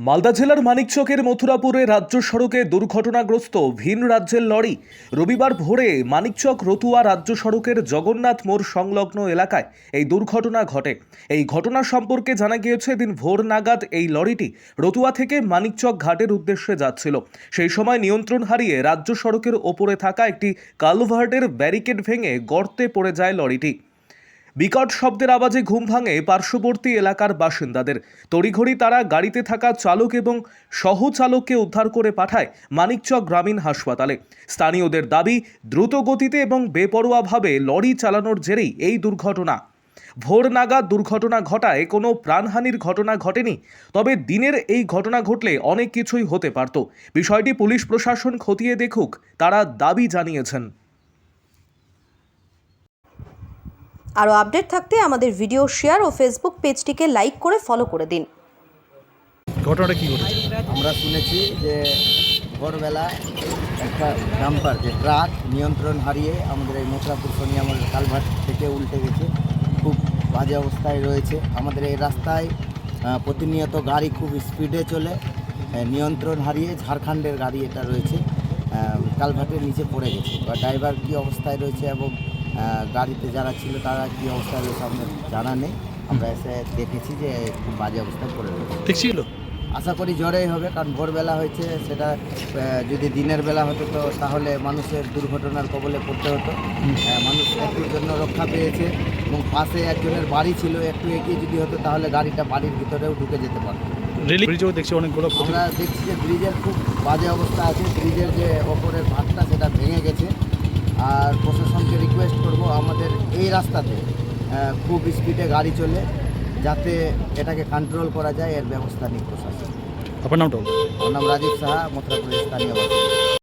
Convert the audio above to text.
মালদা জেলার মানিকচকের মথুরাপুরে রাজ্য সড়কে দুর্ঘটনাগ্রস্ত ভিন রাজ্যের লরি। রবিবার ভোরে মানিকচক রতুয়া রাজ্য সড়কের জগন্নাথ মোড় সংলগ্ন এলাকায় এই দুর্ঘটনা ঘটে। এই ঘটনা সম্পর্কে জানা গিয়েছে দিন ভোর নাগাদ এই লরিটি রতুয়া থেকে মানিকচক ঘাটের উদ্দেশ্যে যাচ্ছিল। সেই সময় নিয়ন্ত্রণ হারিয়ে রাজ্য সড়কের ওপরে থাকা একটি কালভার্টের ব্যারিকেড ভেঙে গর্তে পড়ে যায় লরিটি। বিকট শব্দের আওয়াজে ঘুম ভাঙে পার্শ্ববর্তী এলাকার বাসিন্দাদের। তড়িঘড়ি তারা গাড়িতে থাকা চালক এবং সহচালককে উদ্ধার করে পাঠায় মানিকচক গ্রামীণ হাসপাতালে। স্থানীয়দের দাবি, দ্রুত গতিতে এবং বেপরোয়াভাবে লরি চালানোর জেরেই এই দুর্ঘটনা। ভোর নাগাদ দুর্ঘটনা ঘটায় কোনো প্রাণহানির ঘটনা ঘটেনি, তবে দিনের এই ঘটনা ঘটলে অনেক কিছুই হতে পারত। বিষয়টি পুলিশ প্রশাসন খতিয়ে দেখুক, তারা দাবি জানিয়েছেন। আরও আপডেট থাকতে আমাদের ভিডিও শেয়ার ও ফেসবুক পেজটিকে লাইক করে ফলো করে দিন। ঘটনাটা কি ঘটেছে? আমরা শুনেছি যে ভোরবেলা একটা ডাম্পার যে ট্রাক নিয়ন্ত্রণ হারিয়ে আমাদের এই মথুরাপুর সোনিয়ামল কালভার্ট থেকে উল্টে গেছে, খুব বাজে অবস্থায় রয়েছে। আমাদের এই রাস্তায় প্রতিনিয়ত গাড়ি খুব স্পিডে চলে, নিয়ন্ত্রণ হারিয়ে ঝাড়খণ্ডের গাড়ি এটা রয়েছে, কালভার্টের নিচে পড়ে গেছে। বা ড্রাইভার কী অবস্থায় রয়েছে এবং গাড়িতে যারা ছিল তারা কী অবস্থায় রয়েছে আমাদের জানা নেই। আমরা এসে দেখেছি যে খুব বাজে অবস্থায় পড়ে রয়েছে। দেখছিল, আশা করি জ্বরেই হবে, কারণ ভোরবেলা হয়েছে। সেটা যদি দিনের বেলা হতো তো তাহলে মানুষের দুর্ঘটনার কবলে পড়তে হতো। মানুষ একটুর জন্য রক্ষা পেয়েছে এবং পাশে একজনের বাড়ি ছিল, একটু এগিয়ে যদি হতো তাহলে গাড়িটা বাড়ির ভিতরেও ঢুকে যেতে পারত। ব্রিজেও দেখছি অনেকগুলো আমরা দেখছি যে ব্রিজের খুব বাজে অবস্থা আছে, ব্রিজের যে ওপরের ভাতটা সেটা ভেঙে গেছে। আর প্রশাসনকে রিকোয়েস্ট করব আমাদের এই রাস্তাতে খুব স্পিডে গাড়ি চলে, যাতে এটাকে কন্ট্রোল করা যায়, এর ব্যবস্থা নিক প্রশাসন। আপনার নামটা? আমার নাম রাজীব সাহা, মথুরাপুরের স্থানীয় বাসিন্দা।